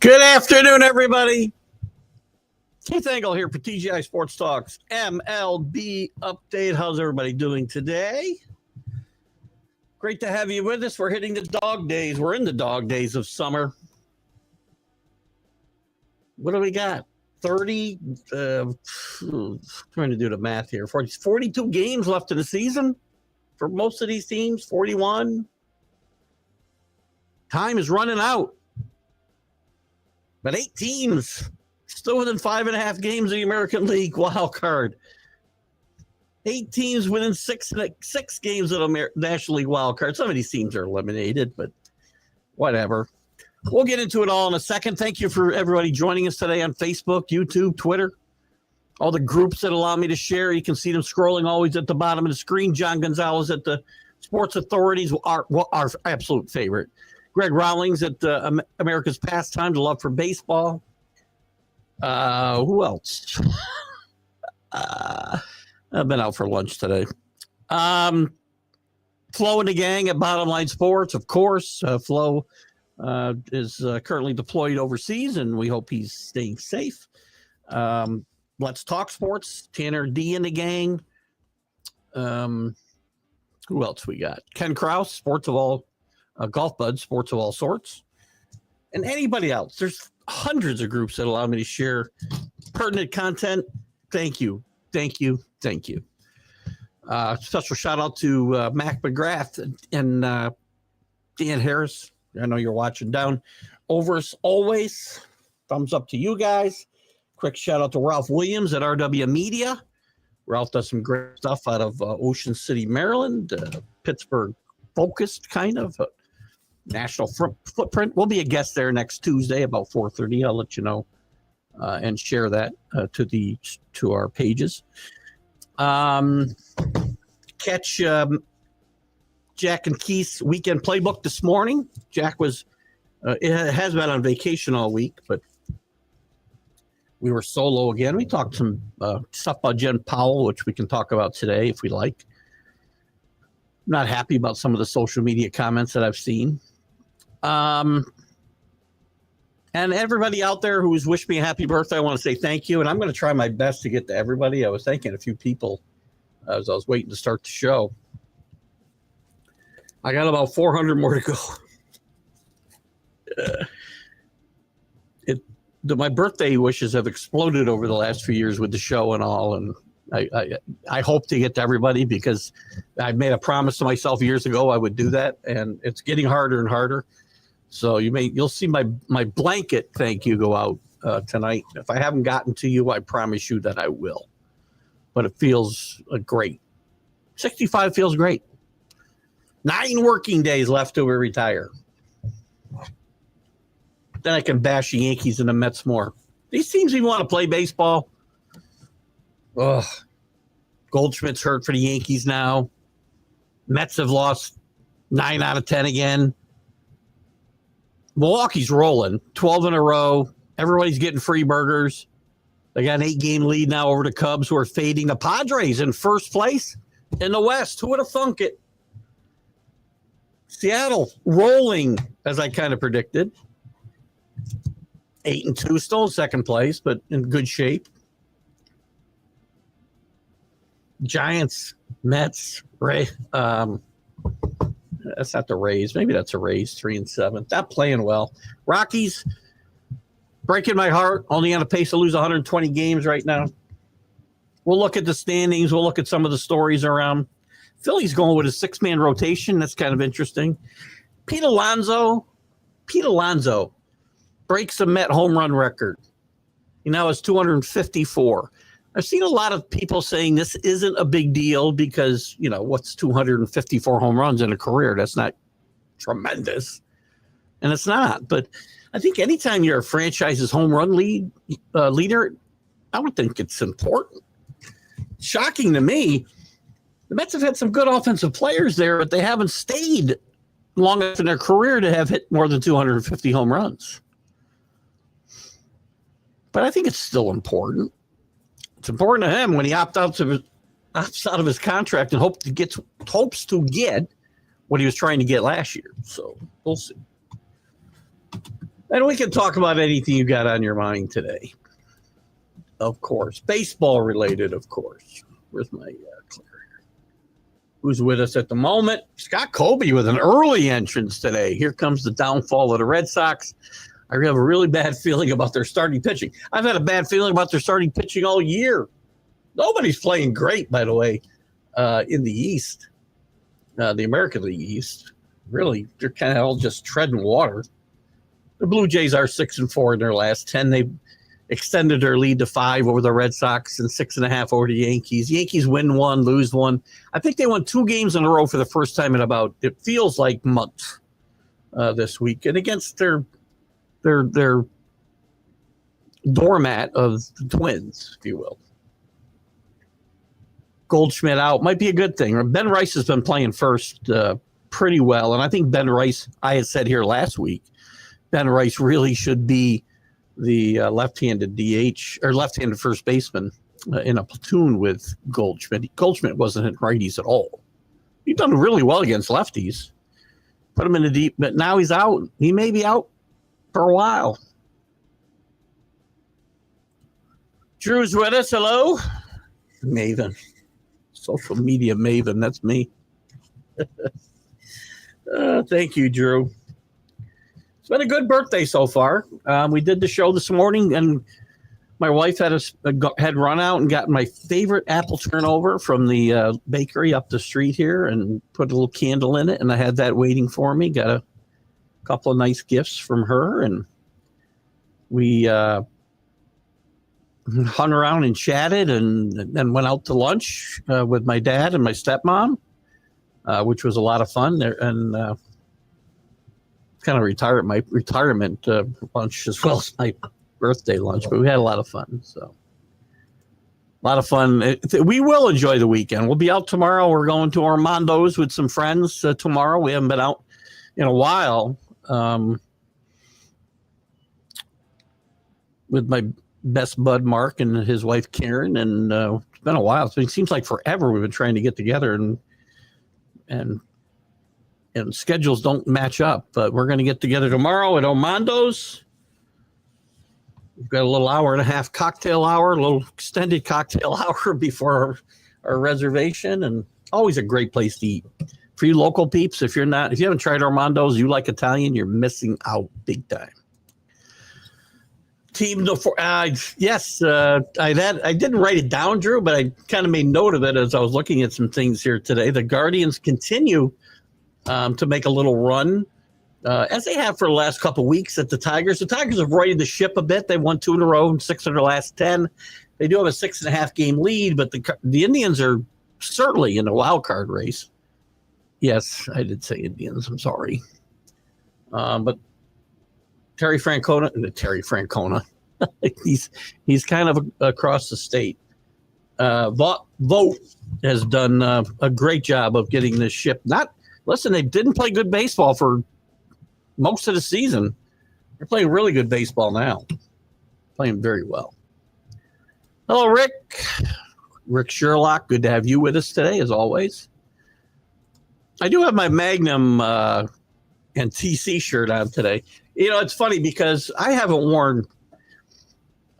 Good afternoon, everybody. Keith Engle here for TGI Sports Talks MLB update. How's everybody doing today? Great to have you with us. We're hitting the dog days. We're in the dog days of summer. What do we got? 30, trying to do the math here. 42 games left in the season for most of these teams, 41. Time is running out. But 8 teams still within 5.5 games of the American League wild card. 8 teams within six games of the National League wild card. Some of these teams are eliminated, but whatever. We'll get into it all in a second. Thank you for everybody joining us today on Facebook, YouTube, Twitter, all the groups that allow me to share. You can see them scrolling always at the bottom of the screen. John Gonzalez at the Sports Authorities, our absolute favorite. Greg Rawlings at America's Pastimes, love for baseball. Who else? I've been out for lunch today. Flo and the gang at Bottom Line Sports, of course. Flo is currently deployed overseas, and we hope he's staying safe. Let's Talk Sports, Tanner D and the gang. Who else we got? Ken Krause, Sports of All. Golf Bud, Sports of All Sorts, and anybody else. There's hundreds of groups that allow me to share pertinent content. Thank you. Thank you. Thank you. Special shout out to Mac McGrath and Dan Harris. I know you're watching down over us always. Thumbs up to you guys. Quick shout out to Ralph Williams at RW Media. Ralph does some great stuff out of Ocean City, Maryland, Pittsburgh focused kind of. National footprint. We'll be a guest there next Tuesday about 4:30. I'll let you know and share that to our pages. Catch Jack and Keith's weekend playbook this morning. Jack was has been on vacation all week, but we were solo again. We talked some stuff about Jen Powell, which we can talk about today if we like. Not happy about some of the social media comments that I've seen. And everybody out there who's wished me a happy birthday, I want to say thank you. And I'm going to try my best to get to everybody. I was thanking a few people as I was waiting to start the show. I got about 400 more to go. My birthday wishes have exploded over the last few years with the show and all. And I hope to get to everybody because I made a promise to myself years ago I would do that, and it's getting harder and harder. So you'll see my blanket thank you go out tonight. If I haven't gotten to you, I promise you that I will. But it feels great. 65 feels great. 9 working days left till we retire. Then I can bash the Yankees and the Mets more. These teams even want to play baseball. Ugh. Goldschmidt's hurt for the Yankees now. Mets have lost 9 out of 10 again. Milwaukee's rolling 12 in a row. Everybody's getting free burgers. They got an 8-game lead now over the Cubs, who are fading. The Padres in first place in the West. Who would have thunk it? Seattle rolling, as I kind of predicted. 8-2, still in second place, but in good shape. Giants, Mets, that's not the Rays. Maybe that's a Rays, 3-7. Not playing well. Rockies, breaking my heart. Only on a pace to lose 120 games right now. We'll look at the standings. We'll look at some of the stories around. Philly's going with a 6-man rotation. That's kind of interesting. Pete Alonso breaks the Met home run record. He now has 254. I've seen a lot of people saying this isn't a big deal because, what's 254 home runs in a career? That's not tremendous. And it's not. But I think anytime you're a franchise's home run leader, I would think it's important. Shocking to me, the Mets have had some good offensive players there, but they haven't stayed long enough in their career to have hit more than 250 home runs. But I think it's still important. It's important to him when he opts out of his contract and hopes to get what he was trying to get last year. So we'll see. And we can talk about anything you got on your mind today. Of course. Baseball related, of course. Where's my Claire? Who's with us at the moment? Scott Colby with an early entrance today. Here comes the downfall of the Red Sox. I have a really bad feeling about their starting pitching. I've had a bad feeling about their starting pitching all year. Nobody's playing great, by the way, in the East, the American League East. Really, they're kind of all just treading water. The Blue Jays are 6-4 in their last 10. They extended their lead to 5 over the Red Sox and 6.5 over the Yankees. Yankees win 1, lose 1. I think they won 2 games in a row for the first time in about, it feels like, months this week. And against their doormat of the Twins, if you will. Goldschmidt out might be a good thing. Ben Rice has been playing first pretty well. And I think Ben Rice, I had said here last week, Ben Rice really should be the left-handed DH or left-handed first baseman in a platoon with Goldschmidt. Goldschmidt wasn't hitting righties at all. He's done really well against lefties. Put him in the deep, but now he's out. He may be out for a while. Drew's with us. Hello. Maven. Social media maven. That's me. Thank you, Drew. It's been a good birthday so far. We did the show this morning, and my wife had run out and gotten my favorite apple turnover from the bakery up the street here and put a little candle in it, and I had that waiting for me. Got a couple of nice gifts from her, and we hung around and chatted and then went out to lunch with my dad and my stepmom, which was a lot of fun there. And kind of my retirement lunch as well as my birthday lunch, but we had a lot of fun. So a lot of fun. We will enjoy the weekend. We'll be out tomorrow. We're going to Armando's with some friends tomorrow. We haven't been out in a while. With my best bud Mark and his wife Karen, and it's been a while. It seems like forever we've been trying to get together, and schedules don't match up. But we're going to get together tomorrow at Armando's. We've got a little hour and a half cocktail hour, a little extended cocktail hour before our reservation, and always a great place to eat. For you local peeps, if you haven't tried Armando's, you like Italian, you're missing out big time. Team yes, I didn't write it down, Drew, but I kind of made note of it as I was looking at some things here today. The Guardians continue to make a little run, as they have for the last couple of weeks at the Tigers. The Tigers have righted the ship a bit. They won 2 in a row, 6 of their last 10. They do have a 6.5 game lead, but the Indians are certainly in the wild card race. Yes, I did say Indians. I'm sorry. But Terry Francona, he's kind of across the state. Vogt has done a great job of getting this ship. They didn't play good baseball for most of the season. They're playing really good baseball now. Playing very well. Hello, Rick. Rick Sherlock, good to have you with us today, as always. I do have my Magnum and TC shirt on today. It's funny because I haven't worn.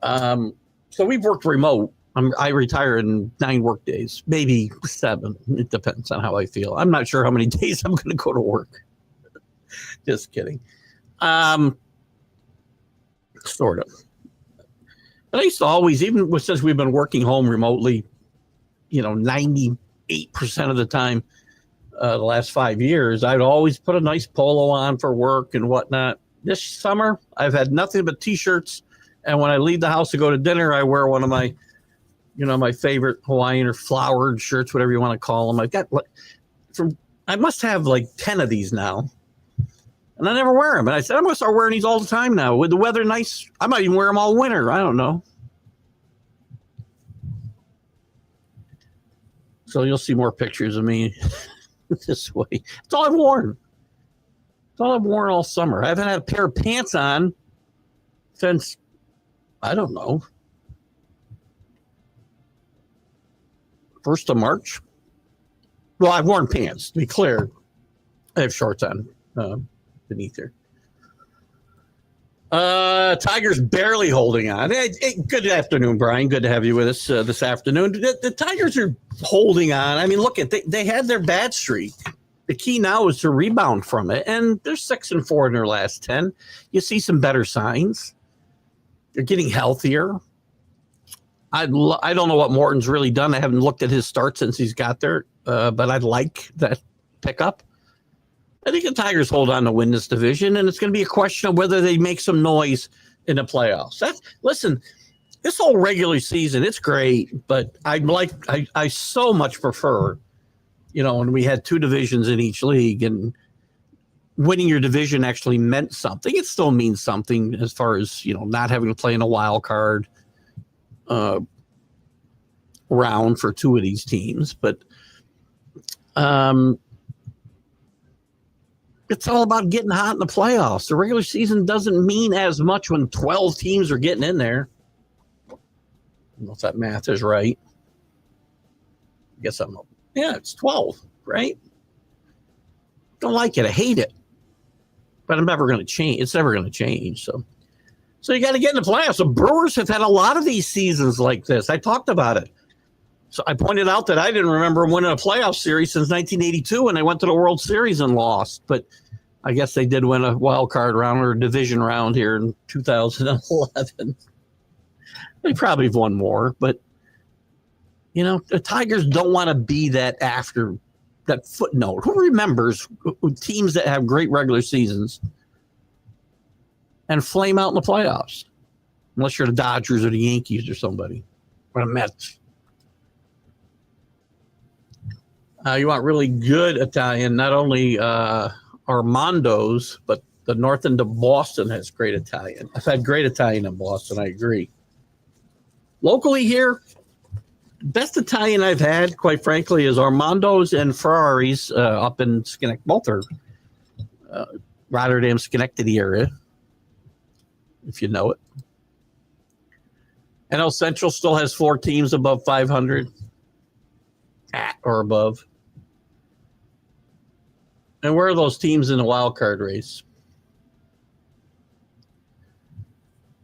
So we've worked remote. I retire in 9 work days, maybe 7. It depends on how I feel. I'm not sure how many days I'm going to go to work. Just kidding. Sort of. But I used to always, even since we've been working home remotely, 98% of the time, the last 5 years, I'd always put a nice polo on for work and whatnot. This summer, I've had nothing but T-shirts, and when I leave the house to go to dinner, I wear one of my, my favorite Hawaiian or flowered shirts, whatever you want to call them. I must have like 10 of these now, and I never wear them. And I said I'm going to start wearing these all the time now. With the weather nice, I might even wear them all winter. I don't know. So you'll see more pictures of me this way. It's all I've worn. It's all I've worn all summer. I haven't had a pair of pants on since, I don't know, 1st of March. Well, I've worn pants, to be clear. I have shorts on beneath here. Tigers barely holding on. Good afternoon, Brian. Good to have you with us this afternoon. The Tigers are holding on. I mean, look at they had their bad streak. The key now is to rebound from it, and they're 6-4 in their last 10. You see some better signs. They're getting healthier. I don't know what Morton's really done. I haven't looked at his start since he's got there, but I'd like that pickup. I think the Tigers hold on to win this division, and it's going to be a question of whether they make some noise in the playoffs. Listen, this whole regular season, it's great, but I so much prefer, when we had two divisions in each league and winning your division actually meant something. It still means something as far as, not having to play in a wild card round for two of these teams, but it's all about getting hot in the playoffs. The regular season doesn't mean as much when 12 teams are getting in there. I don't know if that math is right. I guess it's 12, right? Don't like it. I hate it. But I'm never going to change. It's never going to change. So you got to get in the playoffs. The Brewers have had a lot of these seasons like this. I talked about it. So I pointed out that I didn't remember winning a playoff series since 1982 when they went to the World Series and lost. But I guess they did win a wild card round or a division round here in 2011. They probably have won more. But, the Tigers don't want to be that footnote. Who remembers teams that have great regular seasons and flame out in the playoffs? Unless you're the Dodgers or the Yankees or somebody. Or the Mets. You want really good Italian, not only Armando's, but the north end of Boston has great Italian. I've had great Italian in Boston, I agree. Locally here, best Italian I've had, quite frankly, is Armando's and Ferrari's up in Schenectady. Both are Rotterdam, Schenectady area, if you know it. NL Central still has 4 teams above 500 at or above. And where are those teams in the wild card race?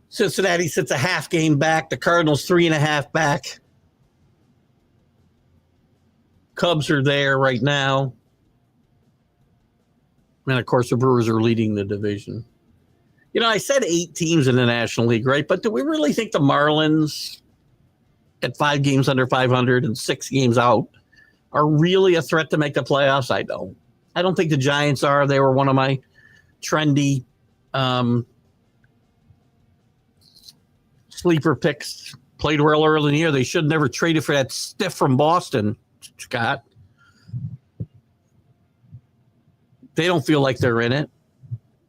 Cincinnati sits a half game back. The Cardinals 3.5 back. Cubs are there right now. And, of course, the Brewers are leading the division. I said 8 teams in the National League, right? But do we really think the Marlins at 5 games under 500 and 6 games out are really a threat to make the playoffs? I don't. I don't think the Giants are. They were one of my trendy sleeper picks. Played well early in the year. They should have never traded for that stiff from Boston, Scott. They don't feel like they're in it.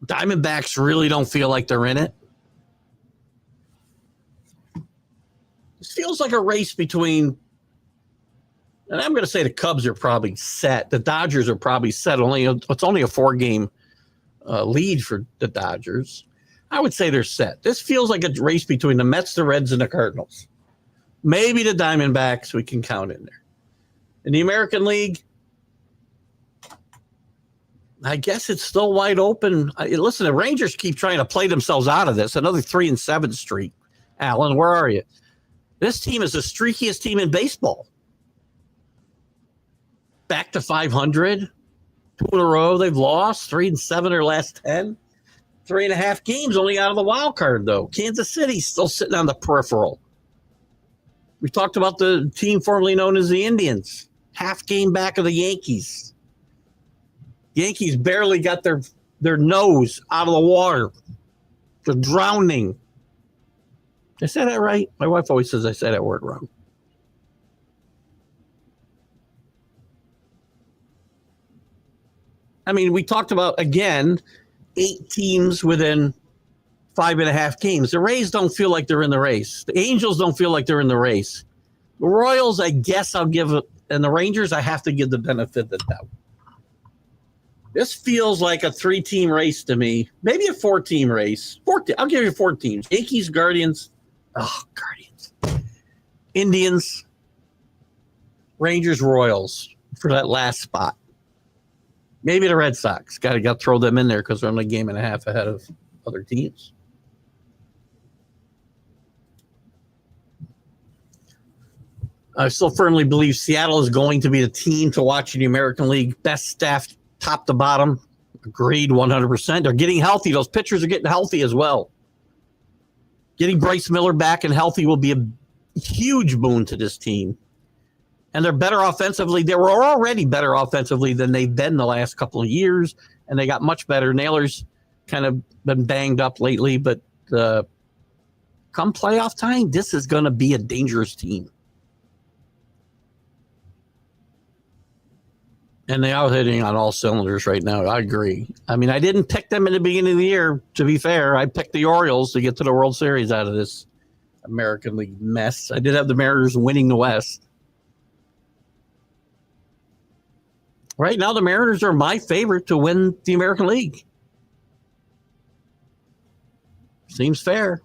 Diamondbacks really don't feel like they're in it. This feels like a race between, and I'm going to say the Cubs are probably set. The Dodgers are probably set. It's only a 4-game lead for the Dodgers. I would say they're set. This feels like a race between the Mets, the Reds, and the Cardinals. Maybe the Diamondbacks we can count in there. In the American League, I guess it's still wide open. Listen, the Rangers keep trying to play themselves out of this. Another 3-7 streak. Alan, where are you? This team is the streakiest team in baseball. Back to 500. 2 in a row they've lost. 3-7 their last 10. 3.5 games only out of the wild card, though. Kansas City still sitting on the peripheral. We talked about the team formerly known as the Indians. Half game back of the Yankees. Yankees barely got their nose out of the water. They're drowning. Did I say that right? My wife always says I say that word wrong. I mean, we talked about, again, 8 teams within 5.5 games. The Rays don't feel like they're in the race. The Angels don't feel like they're in the race. The Royals, I guess I'll give it, and the Rangers, I have to give the benefit of the doubt. This feels like a 3-team race to me. Maybe a 4-team race. I'll give you 4 teams. Yankees, Guardians. Indians, Rangers, Royals for that last spot. Maybe the Red Sox. Got to throw them in there because they're only a game and a half ahead of other teams. I still firmly believe Seattle is going to be the team to watch in the American League. Best staff, top to bottom. Agreed, 100%. They're getting healthy. Those pitchers are getting healthy as well. Getting Bryce Miller back and healthy will be a huge boon to this team. And they're better offensively. They were already better offensively than they've been the last couple of years, and they got much better. Naylor's kind of been banged up lately, but come playoff time, this is going to be a dangerous team. And they are hitting on all cylinders right now. I agree. I mean, I didn't pick them in the beginning of the year, to be fair. I picked the Orioles to get to the World Series out of this American League mess. I did have the Mariners winning the West. Right now, the Mariners are my favorite to win the American League. Seems fair.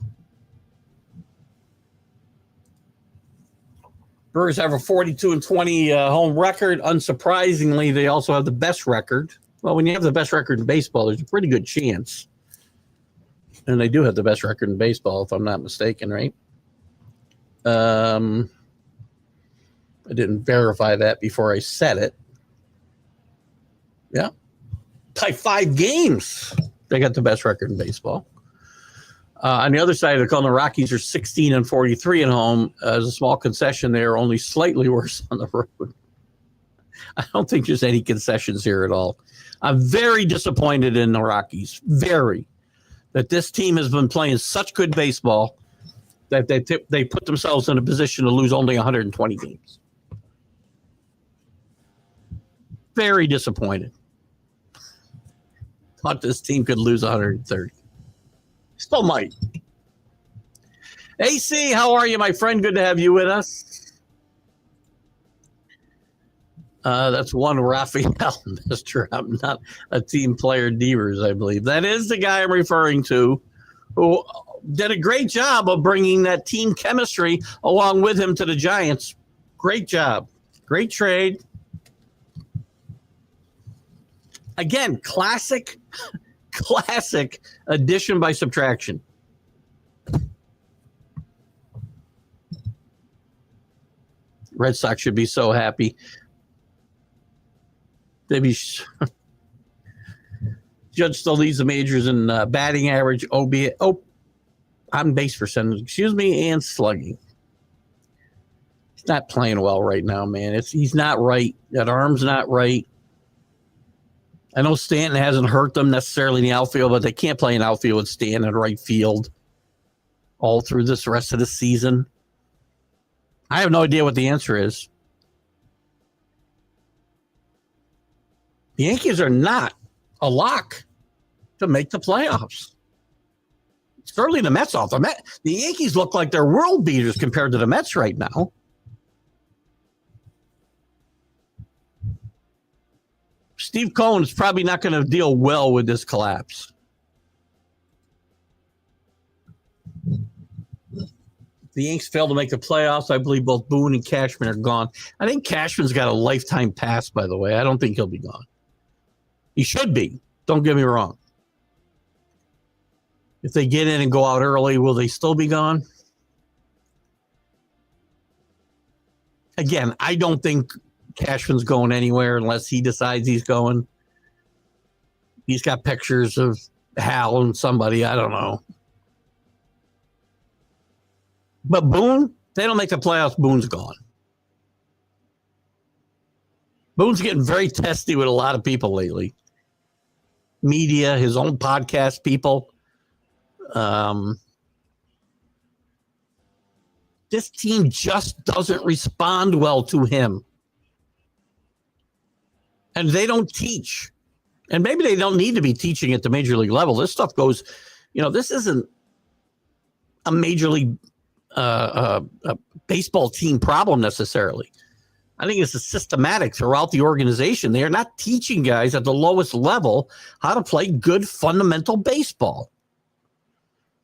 Brewers have a 42-20 home record. Unsurprisingly, they also have the best record. Well, when you have the best record in baseball, there's a pretty good chance. And they do have the best record in baseball, if I'm not mistaken, right? I didn't verify that before I said it. Yeah. By 5 games, they got the best record in baseball. On the other side of the coin, the Rockies are 16-43 at home. As a small concession, they are only slightly worse on the road. I don't think there's any concessions here at all. I'm very disappointed in the Rockies. Very. That this team has been playing such good baseball that they put themselves in a position to lose only 120 games. Very disappointed. Thought this team could lose 130. Still might. AC, how are you, my friend? Good to have you with us. That's one Raphael, Mr. I'm not a team player, Devers, I believe. That is the guy I'm referring to, who did a great job of bringing that team chemistry along with him to the Giants. Great job. Great trade. Again, classic addition by subtraction. Red Sox should be so happy. They'd be Judge still leads the majors in batting average, on base percentage, and slugging. He's not playing well right now, man. He's not right. That arm's not right. I know Stanton hasn't hurt them necessarily in the outfield, but they can't play in outfield with Stanton in right field all through this rest of the season. I have no idea what the answer is. The Yankees are not a lock to make the playoffs. Certainly the Mets off. The Yankees look like they're world beaters compared to the Mets right now. Steve Cohen is probably not going to deal well with this collapse. The Yanks failed to make the playoffs. I believe both Boone and Cashman are gone. I think Cashman's got a lifetime pass, by the way. I don't think he'll be gone. He should be. Don't get me wrong. If they get in and go out early, will they still be gone? Again, I don't think Cashman's going anywhere unless he decides he's going. He's got pictures of Hal and somebody. I don't know. But Boone, they don't make the playoffs. Boone's gone. Boone's getting very testy with a lot of people lately. Media, his own podcast people. This team just doesn't respond well to him. And they don't teach. And maybe they don't need to be teaching at the major league level. This stuff goes, this isn't a major league a baseball team problem necessarily. I think it's a systematic throughout the organization. They are not teaching guys at the lowest level how to play good fundamental baseball.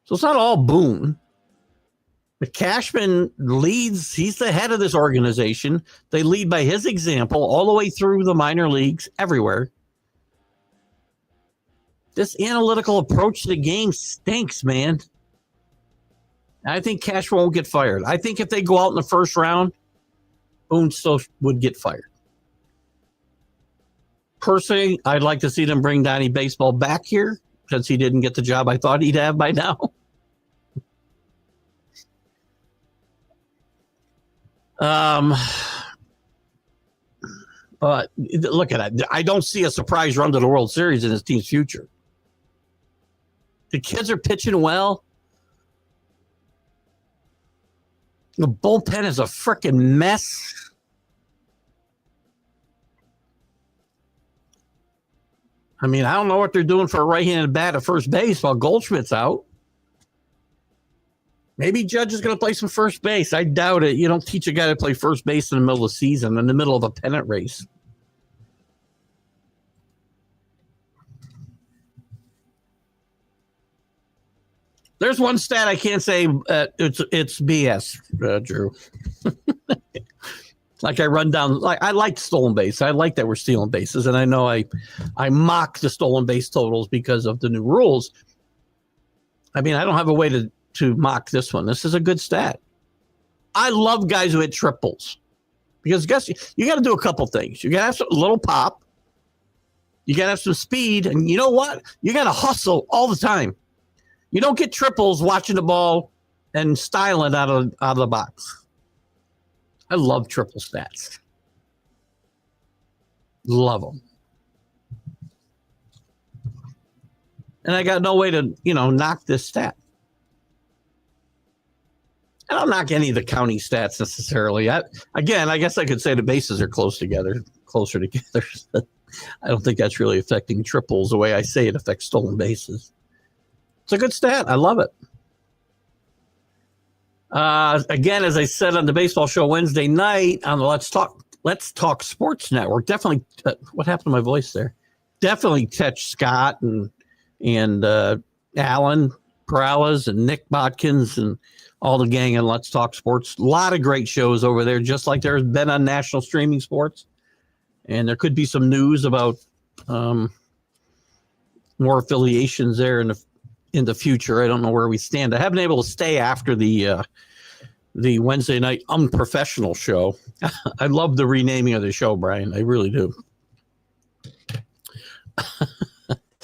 So it's not all Boone. But Cashman leads. He's the head of this organization. They lead by his example all the way through the minor leagues, everywhere. This analytical approach to the game stinks, man. I think Cashman won't get fired. I think if they go out in the first round Boone still would get fired. Personally, I'd like to see them bring Donnie Baseball back here since he didn't get the job I thought he'd have by now. But look at that. I don't see a surprise run to the World Series in his team's future. The kids are pitching well. The bullpen is a freaking mess. I mean, I don't know what they're doing for a right-handed bat at first base while Goldschmidt's out. Maybe Judge is going to play some first base. I doubt it. You don't teach a guy to play first base in the middle of the season, in the middle of a pennant race. There's one stat I can't say it's BS, Drew. Like I run down, like I like stolen base. I like that we're stealing bases, and I know I mock the stolen base totals because of the new rules. I mean, I don't have a way to mock this one. This is a good stat. I love guys who hit triples because guess you got to do a couple things. You got to have a little pop. You got to have some speed, and you know what? You got to hustle all the time. You don't get triples watching the ball and styling out of the box. I love triple stats. Love them. And I got no way to, knock this stat. I don't knock any of the county stats necessarily. I guess I could say the bases are closer together. I don't think that's really affecting triples the way I say it affects stolen bases. It's a good stat. I love it. Again, as I said on the baseball show Wednesday night on the Let's Talk Sports Network, definitely. What happened to my voice there? Definitely catch Scott and Alan Perales and Nick Botkins and all the gang on Let's Talk Sports. A lot of great shows over there, just like there's been on National Streaming Sports. And there could be some news about more affiliations there in the future. I don't know where we stand. I haven't been able to stay after the Wednesday night unprofessional show. I love the renaming of the show, Brian. I really do.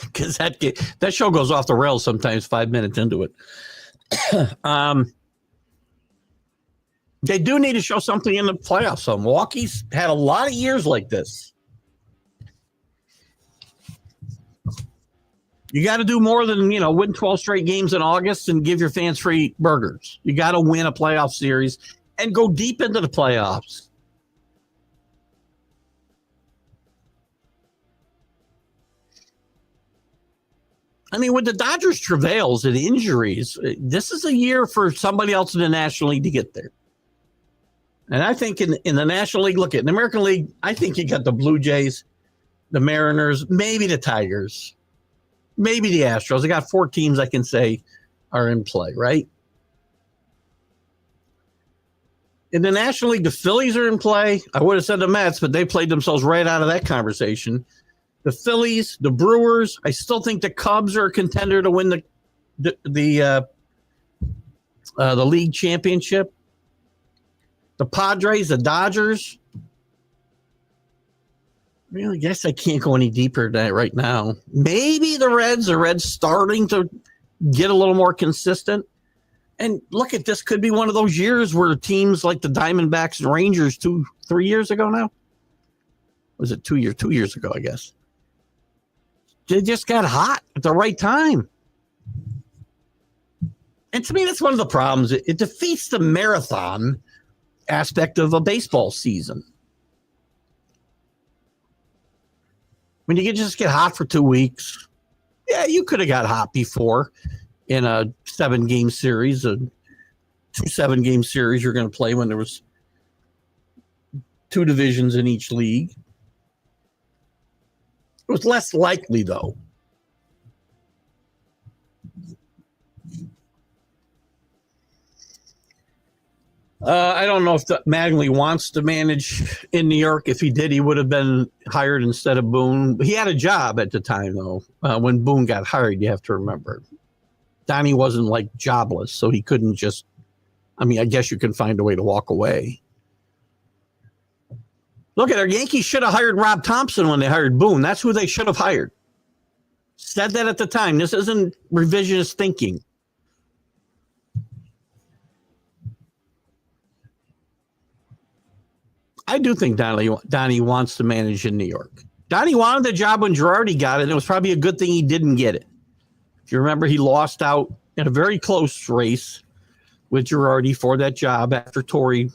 Because that show goes off the rails sometimes 5 minutes into it. They do need to show something in the playoffs. So Milwaukee's had a lot of years like this. You got to do more than, win 12 straight games in August and give your fans free burgers. You got to win a playoff series and go deep into the playoffs. I mean, with the Dodgers' travails and injuries, this is a year for somebody else in the National League to get there. And I think in the National League, look at the American League, I think you got the Blue Jays, the Mariners, maybe the Tigers, maybe the Astros. I got 4 teams I can say are in play, right? In the National League, the Phillies are in play. I would have said the Mets, but they played themselves right out of that conversation. The Phillies, the Brewers. I still think the Cubs are a contender to win the league championship. The Padres, the Dodgers. I guess I can't go any deeper than that right now. Maybe the Reds starting to get a little more consistent. And look at this, could be one of those years where teams like the Diamondbacks and Rangers 2-3 years ago now. Was it 2 years? 2 years ago, I guess. They just got hot at the right time. And to me, that's one of the problems. It defeats the marathon aspect of a baseball season. When you just get hot for 2 weeks, yeah, you could have got hot before in a 7-game series, a 2 7-game series you're going to play when there was 2 divisions in each league. It was less likely, though. I don't know if Mattingly wants to manage in New York. If he did, he would have been hired instead of Boone. He had a job at the time, though. When Boone got hired, you have to remember. Donnie wasn't like jobless, so he couldn't just, I guess you can find a way to walk away. Look at our Yankees should have hired Rob Thompson when they hired Boone. That's who they should have hired. Said that at the time. This isn't revisionist thinking. I do think Donnie wants to manage in New York. Donnie wanted the job when Girardi got it. It was probably a good thing he didn't get it. If you remember, he lost out in a very close race with Girardi for that job after Torrey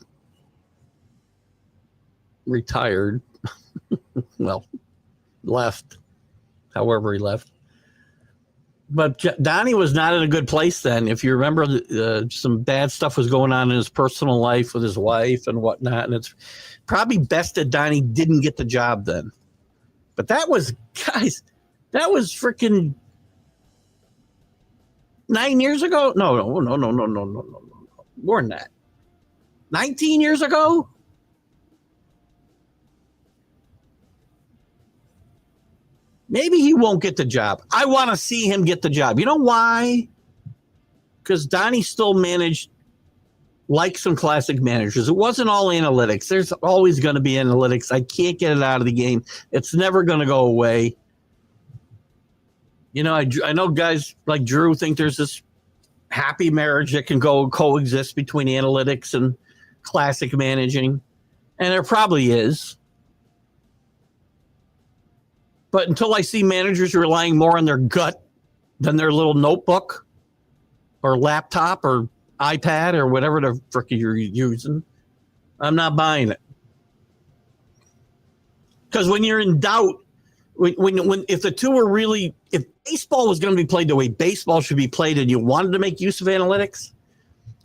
retired. Well, left, however he left. But Donnie was not in a good place then. If you remember, some bad stuff was going on in his personal life with his wife and whatnot. And it's probably best that Donnie didn't get the job then. But that was, guys, that was freaking 9 years ago. No. More than that. 19 years ago? Maybe he won't get the job. I want to see him get the job. You know why? Because Donnie still managed like some classic managers. It wasn't all analytics. There's always going to be analytics. I can't get it out of the game. It's never going to go away. You know, I know guys like Drew think there's this happy marriage that can coexist between analytics and classic managing. And there probably is. But until I see managers relying more on their gut than their little notebook or laptop or iPad or whatever the frick you're using, I'm not buying it. Because when you're in doubt, when if the two are really, if baseball was going to be played the way baseball should be played and you wanted to make use of analytics,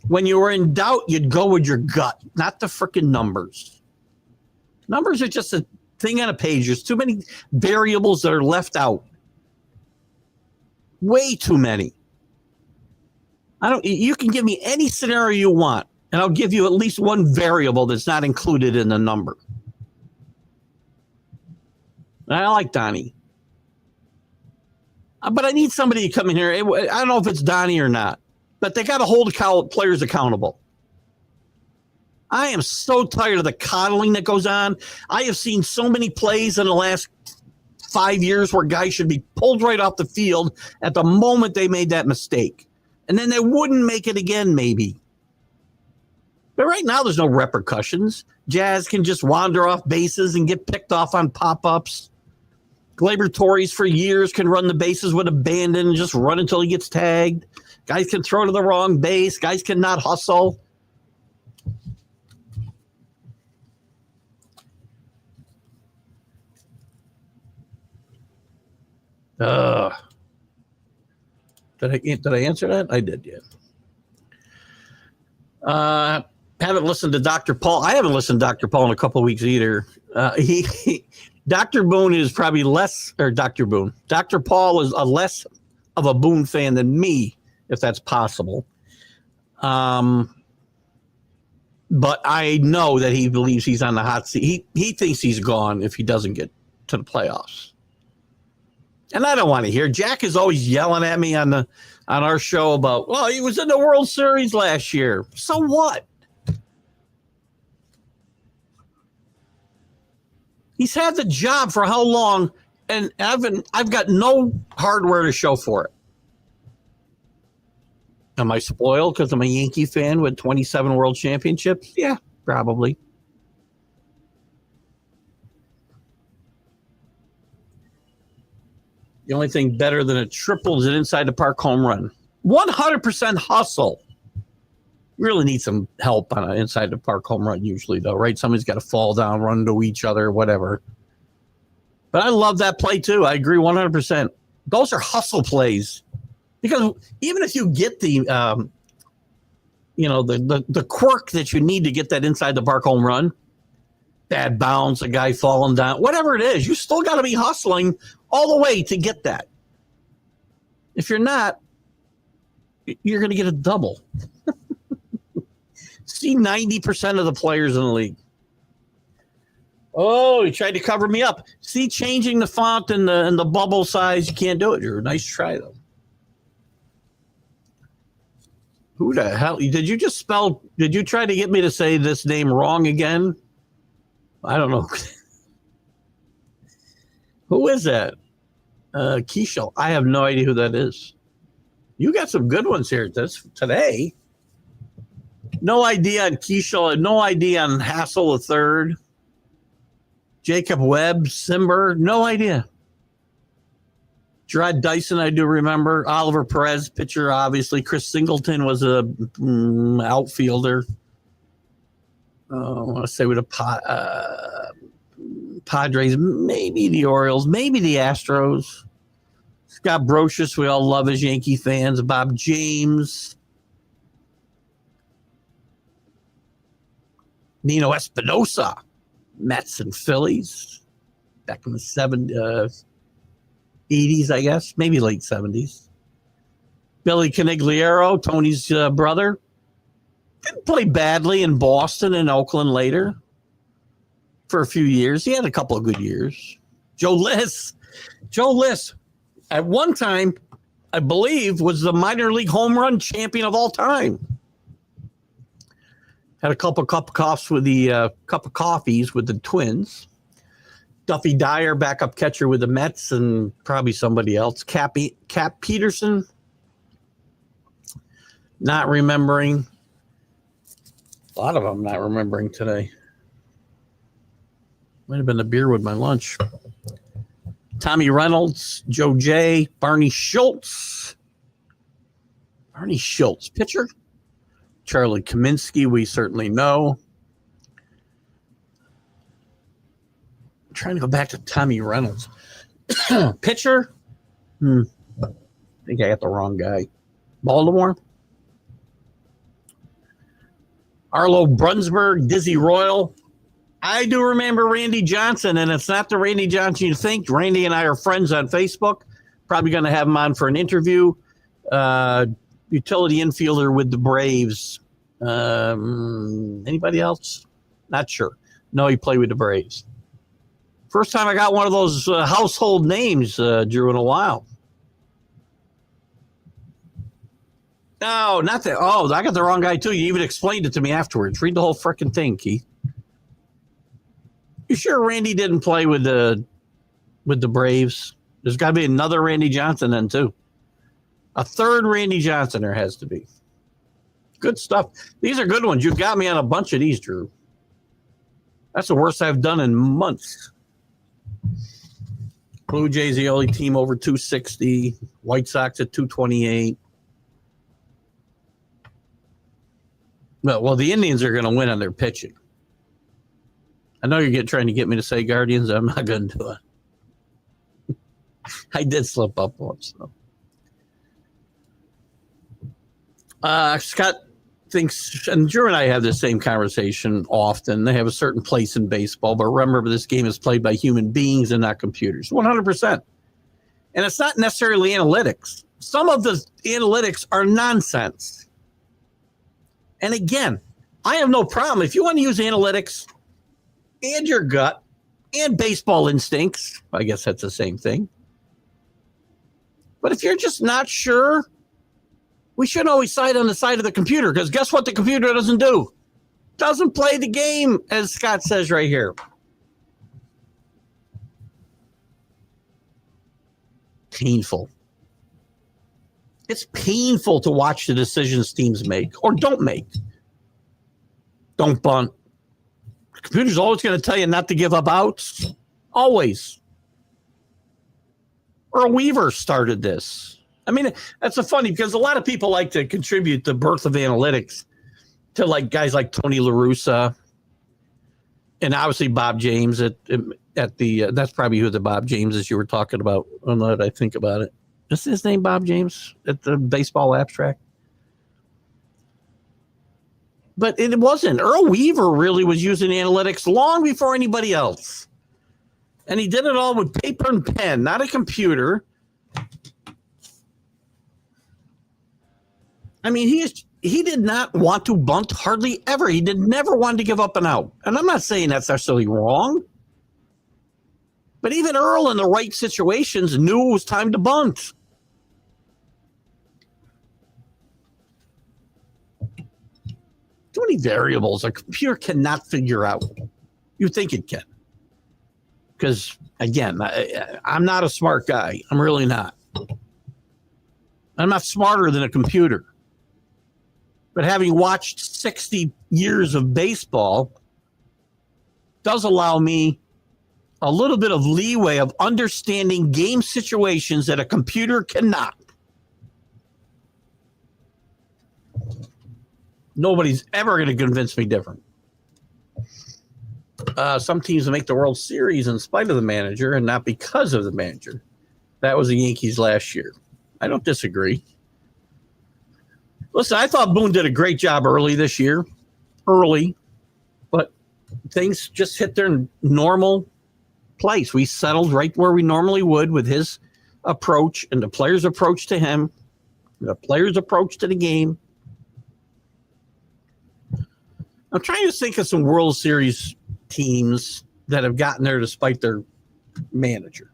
when you were in doubt, you'd go with your gut, not the frickin' numbers. Numbers are just a thing on a page. There's too many variables that are left out. Way too many. You can give me any scenario you want, and I'll give you at least one variable that's not included in the number. I like Donnie. But I need somebody to come in here. I don't know if it's Donnie or not, but they got to hold players accountable. I am so tired of the coddling that goes on. I have seen so many plays in the last 5 years where guys should be pulled right off the field at the moment they made that mistake. And then they wouldn't make it again, maybe. But right now, there's no repercussions. Jazz can just wander off bases and get picked off on pop-ups. Gleyber Torres for years can run the bases with abandon and just run until he gets tagged. Guys can throw to the wrong base. Guys cannot hustle. Did I answer that? I did, yeah. Haven't listened to Dr. Paul. I haven't listened to Dr. Paul in a couple of weeks either. Dr. Boone is probably less, or Dr. Boone. Dr. Paul is less of a Boone fan than me, if that's possible. But I know that he believes he's on the hot seat. He thinks he's gone if he doesn't get to the playoffs. And I don't want to hear. Jack is always yelling at me on our show about, well, he was in the World Series last year. So what? He's had the job for how long? And I've got no hardware to show for it. Am I spoiled because I'm a Yankee fan with 27 World Championships? Yeah, probably. The only thing better than a triple is an inside the park home run. 100% hustle. We really need some help on an inside the park home run usually, though, right? Somebody's got to fall down, run into each other, whatever. But I love that play, too. I agree 100%. Those are hustle plays. Because even if you get the quirk that you need to get that inside the park home run, bad bounce, a guy falling down, whatever it is, you still got to be hustling all the way to get that. If you're not, you're going to get a double. See 90% of the players in the league. Oh, he tried to cover me up. See, changing the font and the bubble size, you can't do it. You're a nice try, though. Who the hell? Did you try to get me to say this name wrong again? I don't know. Who is that? Keishel. I have no idea who that is. You got some good ones here today. No idea on Keishel. No idea on Hassel the third. Jacob Webb, Simber. No idea. Gerard Dyson, I do remember. Oliver Perez, pitcher, obviously. Chris Singleton was a outfielder. I want to say with the Padres, maybe the Orioles, maybe the Astros. Scott Brocious, we all love as Yankee fans. Bob James. Nino Espinosa, Mets and Phillies. Back in the 80s, I guess, maybe late 70s. Billy Canigliaro, Tony's brother. Didn't play badly in Boston and Oakland later for a few years. He had a couple of good years. Joe Liss, at one time, I believe, was the minor league home run champion of all time. Had a couple of cup of coffees with the Twins. Duffy Dyer, backup catcher with the Mets, and probably somebody else. Cap Peterson, not remembering. A lot of them not remembering today. Might have been the beer with my lunch. Tommy Reynolds, Joe J, Barney Schultz. Barney Schultz, pitcher. Charlie Kaminsky, we certainly know. I'm trying to go back to Tommy Reynolds. Pitcher. I think I got the wrong guy. Baltimore. Arlo Brunsberg, Dizzy Royal. I do remember Randy Johnson, and it's not the Randy Johnson you think. Randy and I are friends on Facebook. Probably going to have him on for an interview. Utility infielder with the Braves. Anybody else? Not sure. No, he played with the Braves. First time I got one of those household names, Drew, in a while. No, not that. Oh, I got the wrong guy, too. You even explained it to me afterwards. Read the whole freaking thing, Keith. You sure Randy didn't play with the Braves? There's got to be another Randy Johnson then, too. A third Randy Johnson there has to be. Good stuff. These are good ones. You got me on a bunch of these, Drew. That's the worst I've done in months. Blue Jays, the only team over 260. White Sox at 228. Well, the Indians are going to win on their pitching. I know you're trying to get me to say Guardians. I'm not going to do it. I did slip up once, though. Scott thinks, and Drew and I have the same conversation often. They have a certain place in baseball, but remember, this game is played by human beings and not computers. 100%. And it's not necessarily analytics. Some of the analytics are nonsense. And again, I have no problem. If you want to use analytics and your gut and baseball instincts, I guess that's the same thing. But if you're just not sure, we shouldn't always side on the side of the computer, because guess what the computer doesn't do? Doesn't play the game, as Scott says right here. Painful. It's painful to watch the decisions teams make or don't make. Don't bunt. The computer's always going to tell you not to give up outs. Always. Earl Weaver started this. I mean, that's funny because a lot of people like to contribute the birth of analytics to like guys like Tony La Russa and obviously Bob James at the that's probably who the Bob James is you were talking about. Now that I think about it, is his name Bob James at the Baseball Abstract? But it wasn't. Earl Weaver really was using analytics long before anybody else, and he did it all with paper and pen, not a computer. I mean, he did not want to bunt hardly ever. He never wanted to give up an out. And I'm not saying that's necessarily wrong. But even Earl in the right situations knew it was time to bunt. Too many variables a computer cannot figure out. You think it can. Because, again, I'm not a smart guy. I'm really not. I'm not smarter than a computer. But having watched 60 years of baseball does allow me a little bit of leeway of understanding game situations that a computer cannot. Nobody's ever going to convince me different. Some teams make the World Series in spite of the manager and not because of the manager. That was the Yankees last year. I don't disagree. Listen, I thought Boone did a great job early this year. But things just hit their normal place. We settled right where we normally would with his approach and the players' approach to him, the players' approach to the game. I'm trying to think of some World Series teams that have gotten there despite their manager.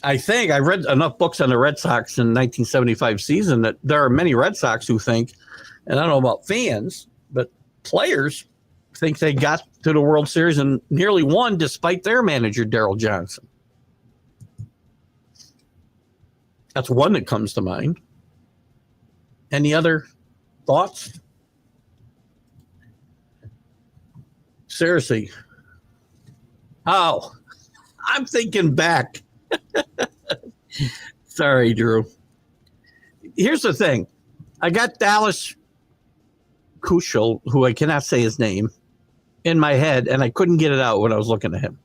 I think I read enough books on the Red Sox in the 1975 season that there are many Red Sox who think, and I don't know about fans, but players think they got to the World Series and nearly won despite their manager, Darryl Johnson. That's one that comes to mind. Any other thoughts? Seriously. Oh, I'm thinking back. Sorry, Drew. Here's the thing. I got Dallas Kushel, who I cannot say his name, in my head, and I couldn't get it out when I was looking at him.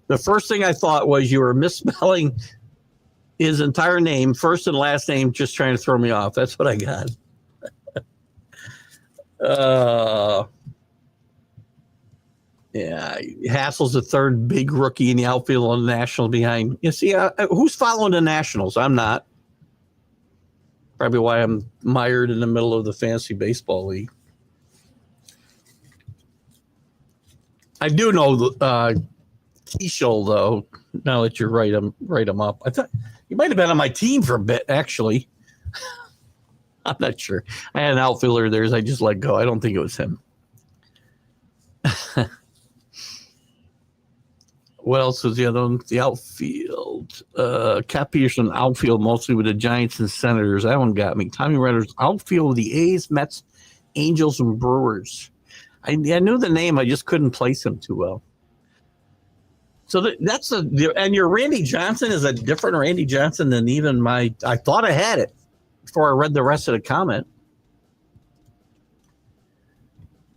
The first thing I thought was you were misspelling his entire name, first and last name, just trying to throw me off. That's what I got. Yeah, Hassel's the third big rookie in the outfield on the National behind. You see, who's following the Nationals? I'm not. Probably why I'm mired in the middle of the fantasy baseball league. I do know Keishel, though. Now that you're right, write him up. I thought he might have been on my team for a bit, actually. I'm not sure. I had an outfielder there. I just let go. I don't think it was him. What else was the other one? The outfield. Cap Peterson outfield mostly with the Giants and Senators. That one got me. Tommy Redder's outfield with the A's, Mets, Angels, and Brewers. I knew the name. I just couldn't place him too well. So that's and your Randy Johnson is a different Randy Johnson than even I thought I had it before I read the rest of the comment.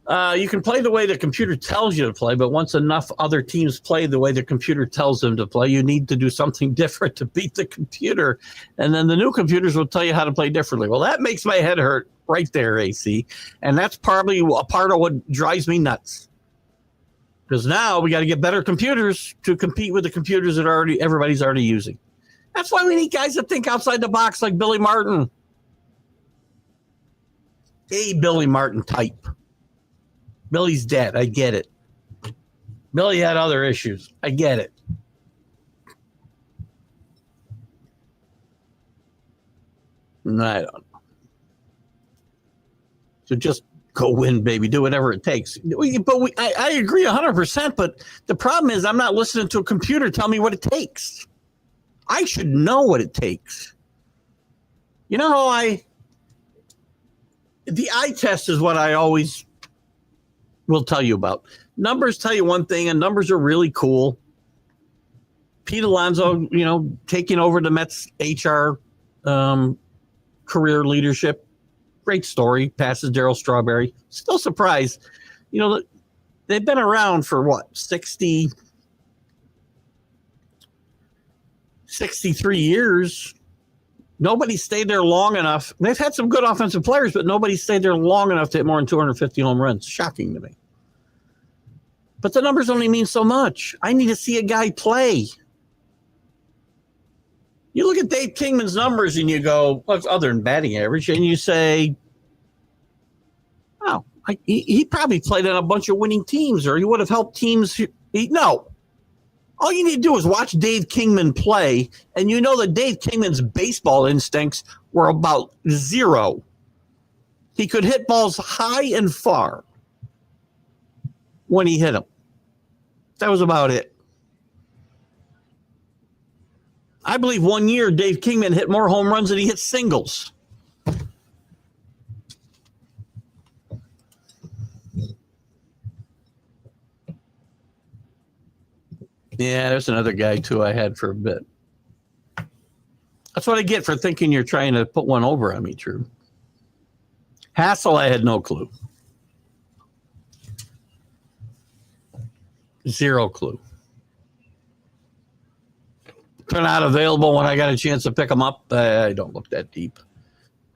You can play the way the computer tells you to play, but once enough other teams play the way the computer tells them to play, you need to do something different to beat the computer. And then the new computers will tell you how to play differently. Well, that makes my head hurt right there, AC. And that's probably a part of what drives me nuts. Because now we got to get better computers to compete with the computers that everybody's already using. That's why we need guys that think outside the box like Billy Martin. A Billy Martin type. Billy's dead. I get it. Billy had other issues. I get it. I don't know. So just go win, baby. Do whatever it takes. But I agree 100%. But the problem is I'm not listening to a computer tell me what it takes. I should know what it takes. You know how the eye test is what I always will tell you about. Numbers tell you one thing, and numbers are really cool. Pete Alonso, taking over the Mets HR career leadership. Great story. Passes Darryl Strawberry. Still surprised. They've been around for what, 63 years. Nobody stayed there long enough. They've had some good offensive players, but nobody stayed there long enough to hit more than 250 home runs. Shocking to me. But the numbers only mean so much. I need to see a guy play. You look at Dave Kingman's numbers and you go, other than batting average, and you say, oh, he probably played on a bunch of winning teams, or he would have helped teams. No. All you need to do is watch Dave Kingman play, and you know that Dave Kingman's baseball instincts were about zero. He could hit balls high and far when he hit them. That was about it. I believe one year Dave Kingman hit more home runs than he hit singles. Yeah, there's another guy, too, I had for a bit. That's what I get for thinking you're trying to put one over on me, Drew. Hassel, I had no clue. Zero clue. They're not available when I got a chance to pick them up. I don't look that deep.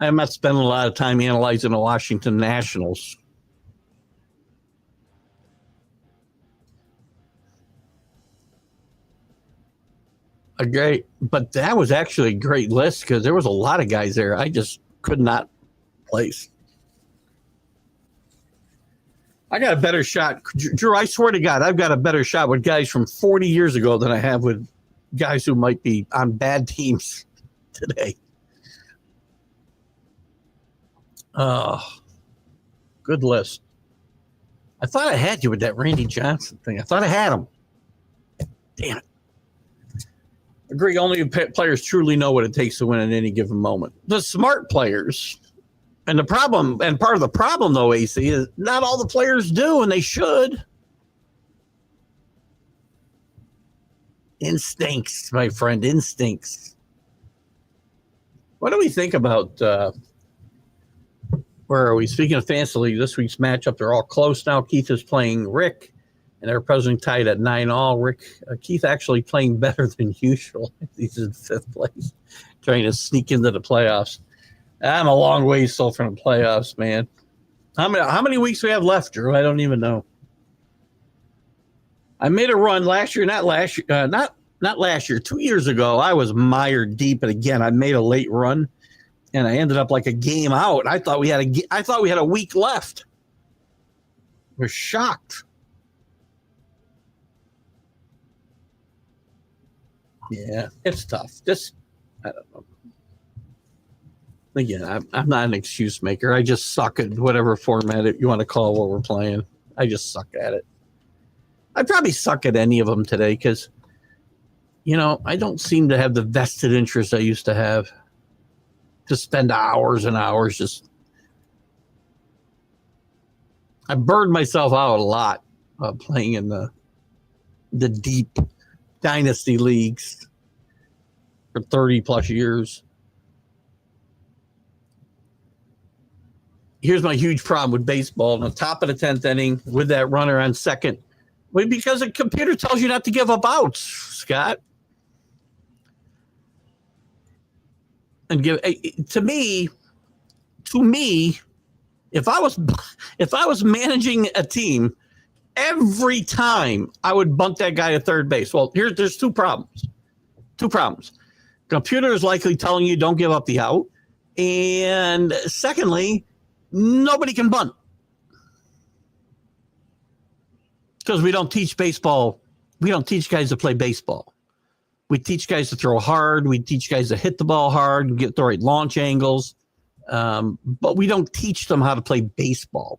I'm not spending a lot of time analyzing the Washington Nationals. But that was actually a great list because there was a lot of guys there I just could not place. I got a better shot. Drew, I swear to God, I've got a better shot with guys from 40 years ago than I have with guys who might be on bad teams today. Good list. I thought I had you with that Randy Johnson thing. I thought I had him. Damn it. Agree, only players truly know what it takes to win at any given moment. The smart players, and the problem, and part of the problem, though, AC, is not all the players do, and they should. Instincts, my friend, instincts. What do we think about, where are we? Speaking of Fantasy League, this week's matchup, they're all close now. Keith is playing Rick. And they're presently tied at 9-all. Keith actually playing better than usual. He's in 5th place, trying to sneak into the playoffs. I'm a long way still from the playoffs, man. How many weeks do we have left, Drew? I don't even know. I made a run last year, not last year, 2 years ago. I was mired deep, and again, I made a late run, and I ended up like a game out. I thought we had a week left. We're shocked. Yeah, it's tough. I don't know. Again, I'm not an excuse maker. I just suck at whatever format you want to call what we're playing. I just suck at it. I probably suck at any of them today because, I don't seem to have the vested interest I used to have to spend hours and hours I burned myself out a lot playing in the deep dynasty leagues for 30 plus years. Here's my huge problem with baseball. On the top of the 10th inning with that runner on second. Well, because the computer tells you not to give up outs, Scott. And to me, if I was managing a team, every time I would bunt that guy to third base. Well, there's two problems. Computer is likely telling you don't give up the out. And secondly, nobody can bunt. Because we don't teach baseball. We don't teach guys to play baseball. We teach guys to throw hard. We teach guys to hit the ball hard and get the right launch angles. But we don't teach them how to play baseball.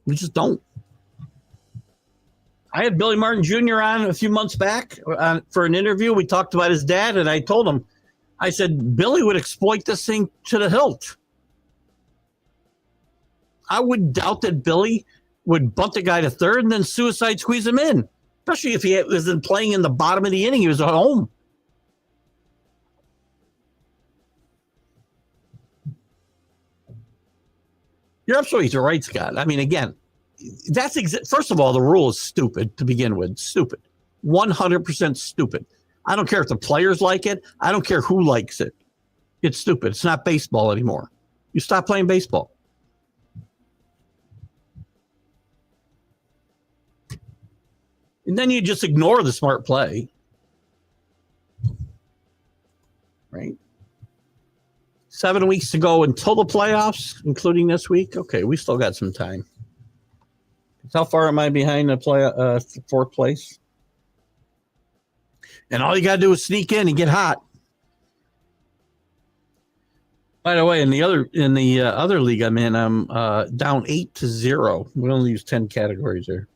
We just don't. I had Billy Martin Jr. on a few months back for an interview. We talked about his dad, and I told him, I said, Billy would exploit this thing to the hilt. I would doubt that Billy would bunt the guy to third and then suicide squeeze him in, especially if he wasn't playing in the bottom of the inning. He was at home. You're absolutely right, Scott. I mean, again, first of all, the rule is stupid to begin with. Stupid. 100% stupid. I don't care if the players like it. I don't care who likes it. It's stupid. It's not baseball anymore. You stop playing baseball. And then you just ignore the smart play. Right? 7 weeks to go until the playoffs, including this week. Okay, we still got some time. How far am I behind the 4th place? And all you got to do is sneak in and get hot. By the way, in the other league I'm in, I'm down 8-0. We only use 10 categories there.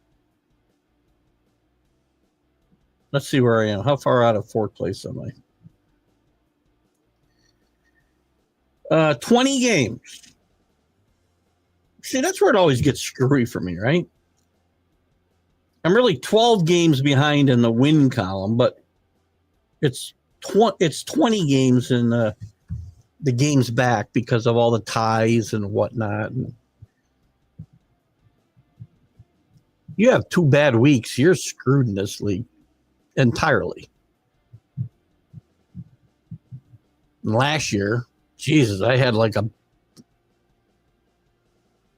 Let's see where I am. How far out of fourth place am I? 20 games. See, that's where it always gets screwy for me, right? I'm really 12 games behind in the win column, but it's 20 games in the games back because of all the ties and whatnot. And you have 2 bad weeks, you're screwed in this league entirely. And last year, Jesus, I had like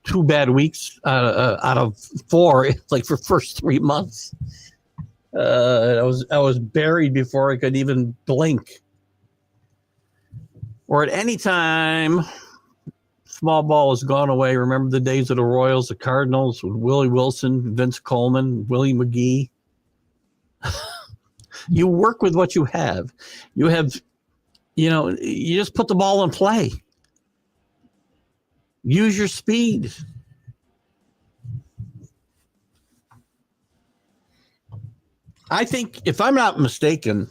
2 bad weeks out of 4, like for first 3 months. I was buried before I could even blink. Or at any time, small ball has gone away. Remember the days of the Royals, the Cardinals with Willie Wilson, Vince Coleman, Willie McGee. You work with what you have. You have, you just put the ball in play. Use your speed. I think, if I'm not mistaken,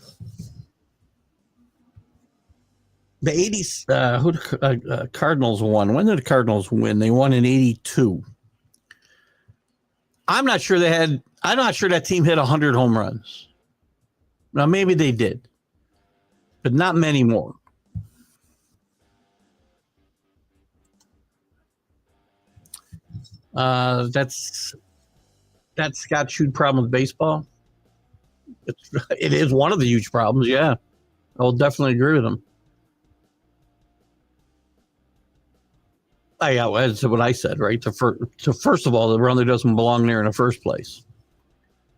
the 80s, Cardinals won. When did the Cardinals win? They won in 82. I'm not sure that team hit 100 home runs. Now, maybe they did, but not many more. That's Scott's huge problem with baseball. It is one of the huge problems, yeah. I'll definitely agree with him. That's what I said, right? First of all, the runner doesn't belong there in the first place.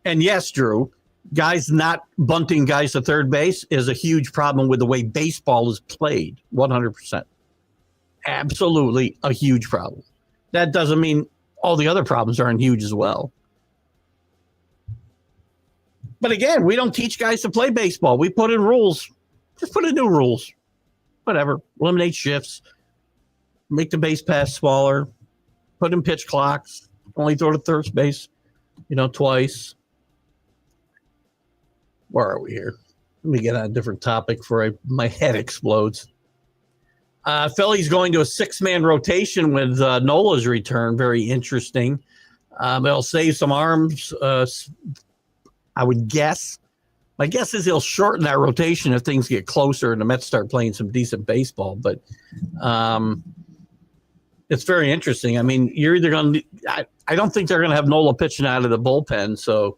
And yes, Drew, guys not bunting guys to third base is a huge problem with the way baseball is played. 100%. Absolutely a huge problem. That doesn't mean all the other problems aren't huge as well. But again, we don't teach guys to play baseball. We put in rules. Just put in new rules. Whatever. Eliminate shifts. Make the base pass smaller. Put in pitch clocks. Only throw to third base, twice. Where are we here? Let me get on a different topic before my head explodes. Philly's going to a 6-man rotation with Nola's return. Very interesting. They'll save some arms, I would guess. My guess is he'll shorten that rotation if things get closer and the Mets start playing some decent baseball. But it's very interesting. I mean, you're either going to – I don't think they're going to have Nola pitching out of the bullpen. So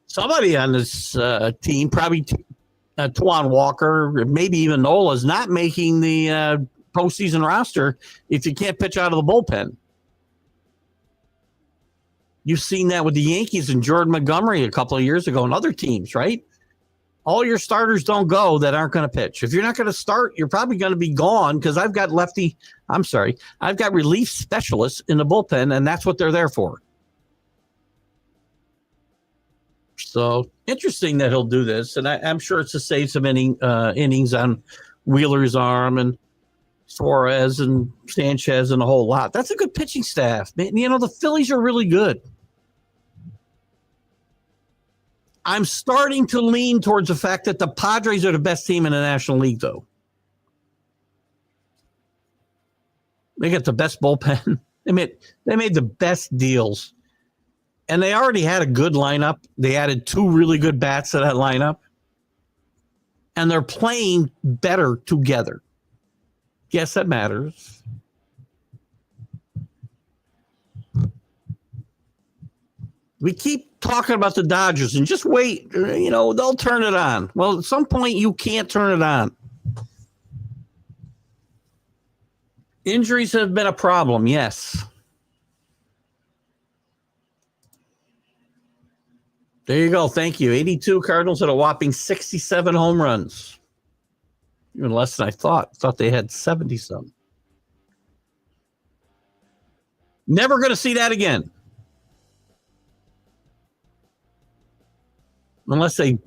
somebody on this team, probably Tuan Walker, maybe even Nola, is not making the postseason roster if you can't pitch out of the bullpen. You've seen that with the Yankees and Jordan Montgomery a couple of years ago and other teams, right? All your starters don't go that aren't going to pitch. If you're not going to start, you're probably going to be gone because I've got relief specialists in the bullpen, and that's what they're there for. So interesting that he'll do this, and I'm sure it's to save some innings on Wheeler's arm and Suarez and Sanchez and a whole lot. That's a good pitching staff. Man, the Phillies are really good. I'm starting to lean towards the fact that the Padres are the best team in the National League, though. They got the best bullpen. They made the best deals. And they already had a good lineup. They added 2 really good bats to that lineup. And they're playing better together. Yes, that matters. We keep talking about the Dodgers and just wait. They'll turn it on. Well, at some point, you can't turn it on. Injuries have been a problem, yes. There you go. Thank you. 82 Cardinals at a whopping 67 home runs. Even less than I thought. Thought they had 70-some. Never going to see that again. Unless they...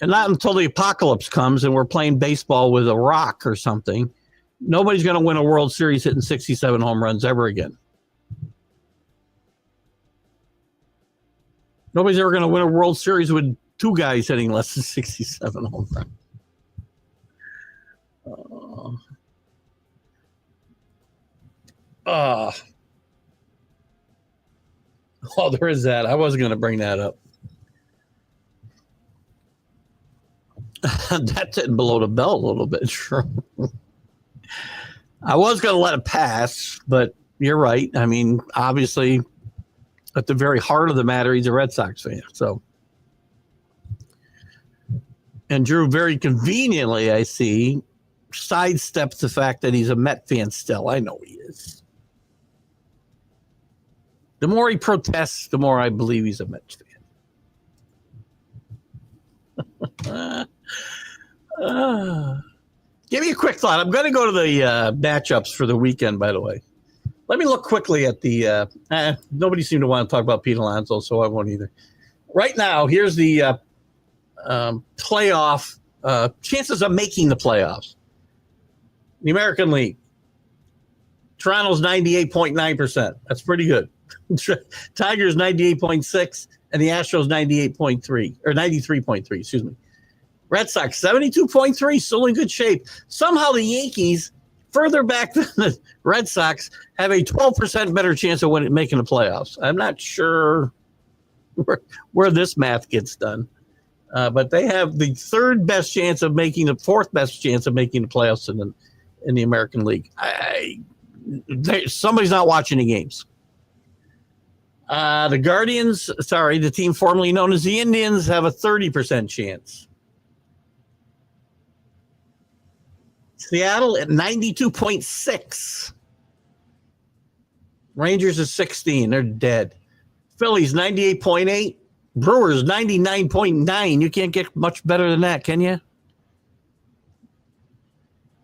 And not until the apocalypse comes and we're playing baseball with a rock or something, nobody's going to win a World Series hitting 67 home runs ever again. Nobody's ever going to win a World Series with two guys hitting less than 67 home runs. Oh, there is that. I wasn't going to bring that up. That's hitting below the belt a little bit. Sure. I was going to let it pass, but you're right. I mean, obviously, at the very heart of the matter, he's a Red Sox fan. So, and Drew very conveniently, I see, sidesteps the fact that he's a Met fan still. I know he is. The more he protests, the more I believe he's a Mets fan. Give me a quick thought. I'm going to go to the matchups for the weekend, by the way. Let me look quickly at the nobody seemed to want to talk about Pete Alonso, so I won't either. Right now, here's the playoff chances of making the playoffs. The American League. Toronto's 98.9%. That's pretty good. Tigers 98.6 and the Astros 98.3 or 93.3, excuse me. Red Sox 72.3, still in good shape. Somehow the Yankees, further back than the Red Sox, have a 12% better chance of making the playoffs. I'm not sure where this math gets done, but they have the fourth best chance of making the playoffs in the American League. Somebody's not watching the games. The team formerly known as the Indians, have a 30% chance. Seattle at 92.6. Rangers is 16. They're dead. Phillies 98.8. Brewers 99.9. You can't get much better than that, can you?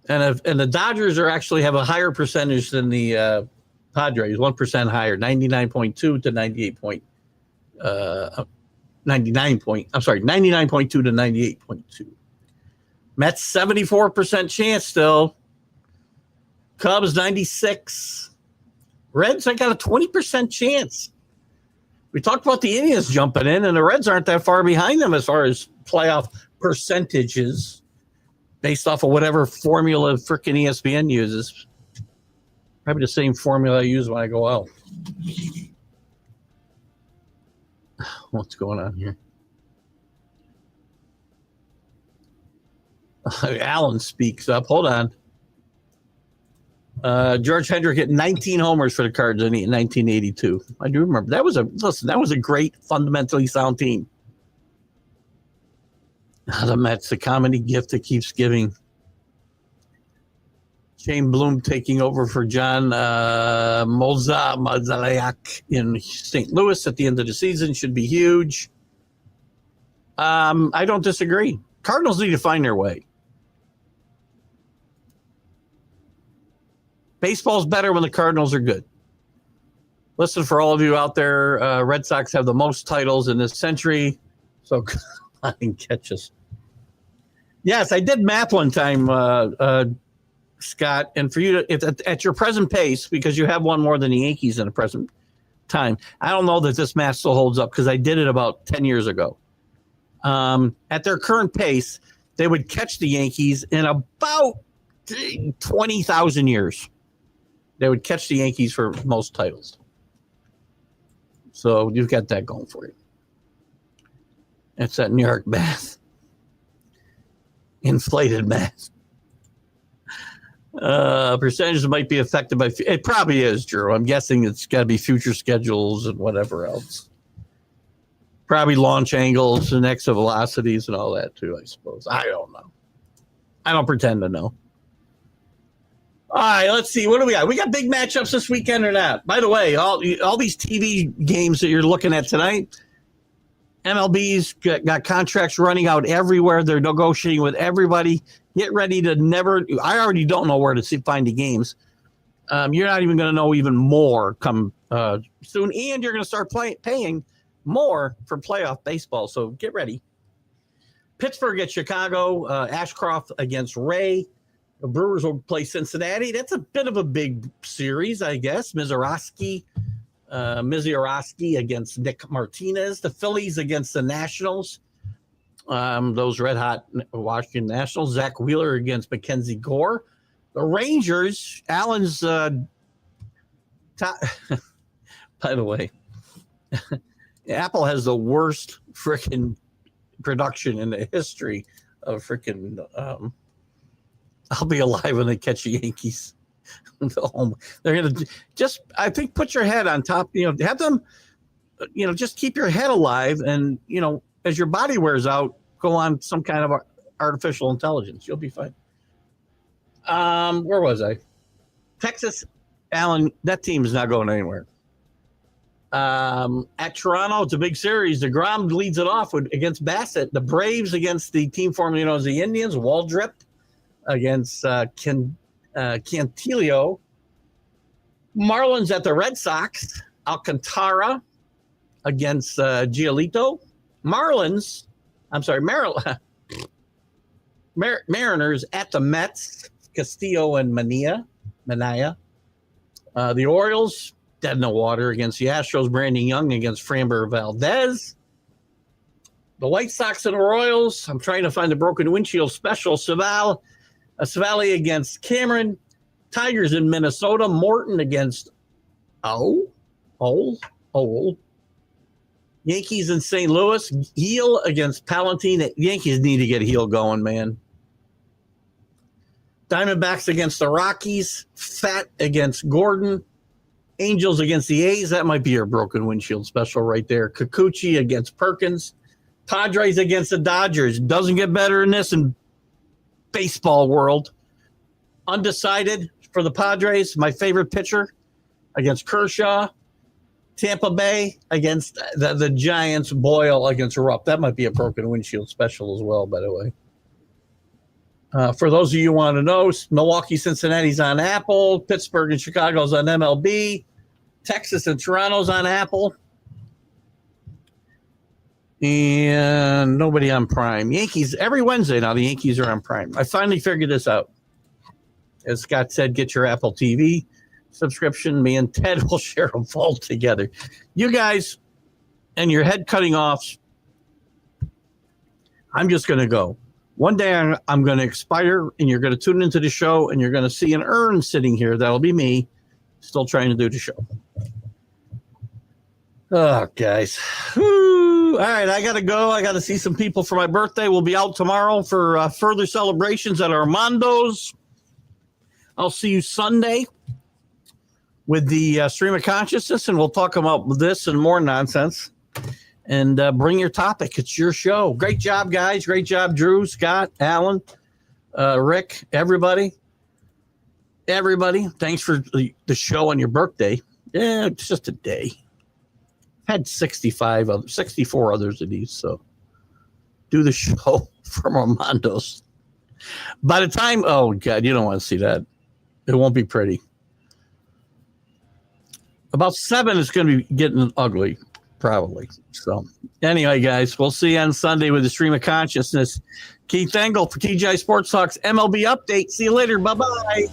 And the Dodgers actually have a higher percentage than the Padres, 1% higher, 99.2 to 99.2 to 98.2. Mets 74% chance still. Cubs 96. Reds, I got a 20% chance. We talked about the Indians jumping in, and the Reds aren't that far behind them as far as playoff percentages, based off of whatever formula frickin' ESPN uses. Probably the same formula I use when I go out. What's going on here? Allen speaks up. Hold on. George Hendrick hit 19 homers for the Cards in 1982. I do remember. That was a great, fundamentally sound team. The Mets, the comedy gift that keeps giving. Shane Bloom taking over for John Mozeliak in St. Louis at the end of the season should be huge. I don't disagree. Cardinals need to find their way. Baseball's better when the Cardinals are good. Listen, for all of you out there, Red Sox have the most titles in this century, so come on and catch us. Yes, I did math one time, Scott, and for you to, at your present pace, because you have one more than the Yankees in the present time, I don't know that this math still holds up because I did it about 10 years ago. At their current pace, they would catch the Yankees in about 20,000 years. They would catch the Yankees for most titles. So you've got that going for you. That's that New York math. Inflated math. Percentages might be affected by, it probably is, Drew. I'm guessing it's got to be future schedules and whatever else. Probably launch angles and exit velocities and all that too, I suppose. I don't know. I don't pretend to know. All right, let's see. What do we got? We got big matchups this weekend or not? By the way, all these TV games that you're looking at tonight, MLB's got contracts running out everywhere. They're negotiating with everybody. Get ready to I already don't know where to find the games. You're not even going to know even more come soon. And you're going to start paying more for playoff baseball. So get ready. Pittsburgh at Chicago, Ashcroft against Ray. The Brewers will play Cincinnati. That's a bit of a big series, I guess. Mizorowski against Nick Martinez. The Phillies against the Nationals. Those red hot Washington Nationals. Zach Wheeler against Mackenzie Gore. The Rangers, Allen's top. By the way, Apple has the worst freaking production in the history of freaking I'll be alive when they catch the Yankees. They're going to just, I think, put your head on top, have them, just keep your head alive. And, as your body wears out, go on some kind of artificial intelligence. You'll be fine. Where was I? Texas, Allen, that team is not going anywhere. At Toronto, it's a big series. DeGrom leads it off against Bassett. The Braves against the team formerly known as the Indians. Waldrep against Cantillo. Marlins at the Red Sox. Alcantara against Giolito. Mariners at the Mets. Castillo and Mania. The Orioles, dead in the water against the Astros. Brandon Young against Framber Valdez. The White Sox and the Royals. I'm trying to find the broken windshield special. Savali against Cameron. Tigers in Minnesota. Morton against Yankees in St. Louis. Heel against Palatine. Yankees need to get heel going, man. Diamondbacks against the Rockies. Fat against Gordon. Angels against the A's. That might be your broken windshield special right there. Kikuchi against Perkins. Padres against the Dodgers. Doesn't get better than this in baseball world. Undecided for the Padres. My favorite pitcher against Kershaw. Tampa Bay against the Giants. Boyle against Rupp. That might be a broken windshield special as well, by the way. For those of you who want to know, Milwaukee, Cincinnati's on Apple. Pittsburgh and Chicago's on MLB. Texas and Toronto's on Apple. And nobody on Prime. Yankees, every Wednesday now, the Yankees are on Prime. I finally figured this out. As Scott said, get your Apple TV subscription. Me and Ted will share a vault together. You guys and your head cutting offs, I'm just going to go. One day I'm going to expire, and you're going to tune into the show, and you're going to see an urn sitting here. That'll be me, still trying to do the show. Oh, guys. Woo. All right, I got to go. I got to see some people for my birthday. We'll be out tomorrow for further celebrations at Armando's. I'll see you Sunday with the Stream of Consciousness, and we'll talk about this and more nonsense. And bring your topic. It's your show. Great job, guys. Great job, Drew, Scott, Alan, Rick, everybody. Everybody, thanks for the show on your birthday. Yeah, it's just a day. Had 64 others of these, so do the show from Armando's. By the time, oh, God, you don't want to see that. It won't be pretty. About 7 is going to be getting ugly. Probably. So anyway, guys, we'll see you on Sunday with the Stream of Consciousness. Keith Engle for TGI Sports Talks MLB Update. See you later. Bye-bye.